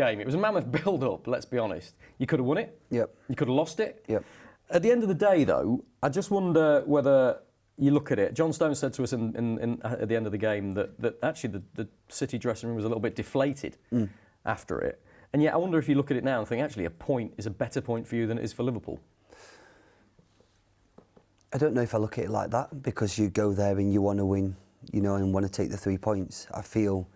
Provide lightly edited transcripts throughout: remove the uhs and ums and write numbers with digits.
game. It was a mammoth build-up, let's be honest. You could have won it. Yep. You could have lost it. Yep. At the end of the day, though, I just wonder whether you look at it. John Stone said to us at the end of the game that actually the City dressing room was a little bit deflated after it. And yet I wonder if you look at it now and think, actually, a point is a better point for you than it is for Liverpool. I don't know if I look at it like that, because you go there and you want to win, you know, and want to take the 3 points. I feel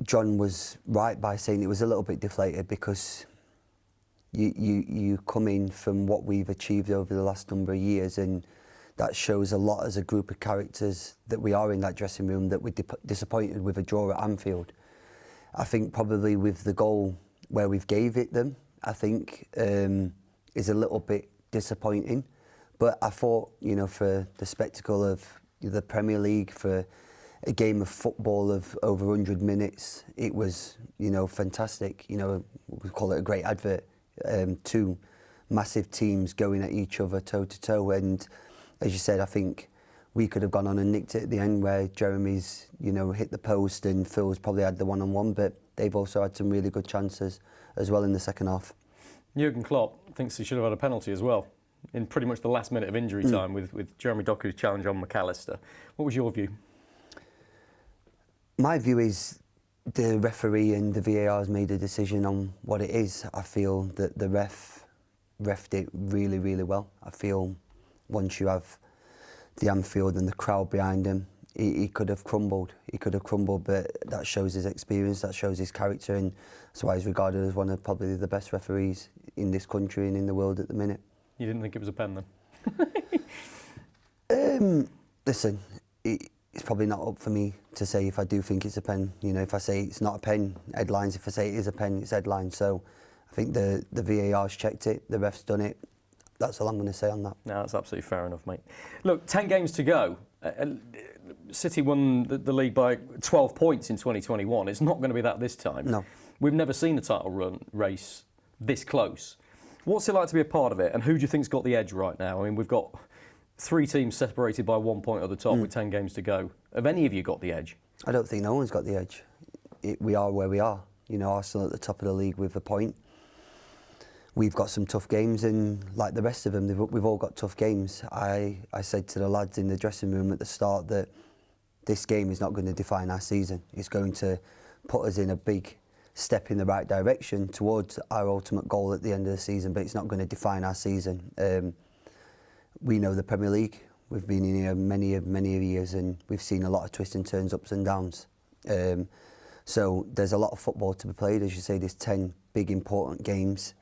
John was right by saying it was a little bit deflated, because you come in from what we've achieved over the last number of years, and that shows a lot as a group of characters that we are in that dressing room, that we're disappointed with a draw at Anfield. I think probably with the goal where we've gave it them, I think is a little bit disappointing. But I thought, you know, for the spectacle of the Premier League, for a game of football of over 100 minutes, it was, you know, fantastic. You know, we call it a great advert. Two massive teams going at each other toe to toe, and as you said, I think we could have gone on and nicked it at the end, where Jeremy's, you know, hit the post and Phil's probably had the one-on-one, but they've also had some really good chances as well in the second half. Jurgen Klopp thinks he should have had a penalty as well in pretty much the last minute of injury time with Jeremy Doku's challenge on McAllister. What was your view? My view is the referee and the VAR has made a decision on what it is. I feel that the refed it really, really well. I feel once you have the Anfield and the crowd behind him, he could have crumbled. He could have crumbled, but that shows his experience, that shows his character, and that's why he's regarded as one of probably the best referees in this country and in the world at the minute. You didn't think it was a pen then? Listen, it's probably not up for me to say if I do think it's a pen. You know, if I say it's not a pen, headlines. If I say it is a pen, it's headlines. So I think the VAR's checked it, the ref's done it. That's all I'm going to say on that. No, that's absolutely fair enough, mate. Look, 10 games to go. City won the league by 12 points in 2021. It's not going to be that this time. No. We've never seen a title run race this close. What's it like to be a part of it, and who do you think's got the edge right now? I mean, we've got 3 teams separated by 1 point at the top with 10 games to go. Have any of you got the edge? I don't think no one's got the edge. We are where we are. You know, Arsenal at the top of the league with a point. We've got some tough games, and like the rest of them, we've all got tough games. I said to the lads in the dressing room at the start that this game is not going to define our season. It's going to put us in a big step in the right direction towards our ultimate goal at the end of the season, but it's not going to define our season. We know the Premier League. We've been in here many years, and we've seen a lot of twists and turns, ups and downs. So there's a lot of football to be played. As you say, there's 10 big important games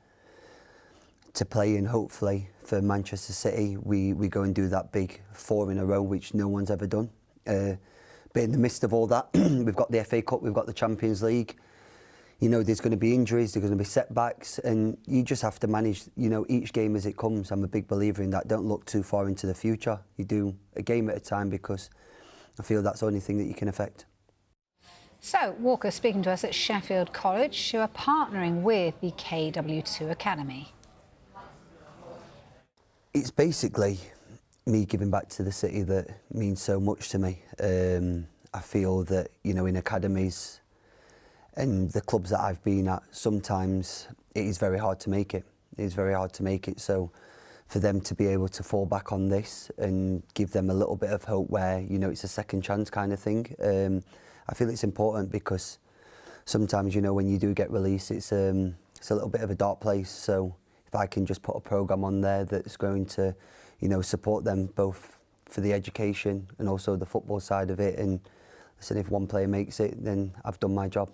to play, and hopefully for Manchester City we go and do that big 4 in a row, which no one's ever done. But in the midst of all that, we've got the FA Cup, we've got the Champions League. You know, there's going to be injuries, there's going to be setbacks, and you just have to manage, you know, each game as it comes. I'm a big believer in that. Don't look too far into the future. You do a game at a time, because I feel that's the only thing that you can affect. So, Walker speaking to us at Sheffield College, who are partnering with the KW2 Academy. It's basically me giving back to the city that means so much to me. I feel that, you know, in academies and the clubs that I've been at, sometimes it is very hard to make it. It is very hard to make it. So for them to be able to fall back on this and give them a little bit of hope where, you know, it's a second chance kind of thing, I feel it's important, because sometimes, you know, when you do get released, it's a little bit of a dark place. So if I can just put a programme on there that's going to, you know, support them both for the education and also the football side of it, and listen, if one player makes it, then I've done my job.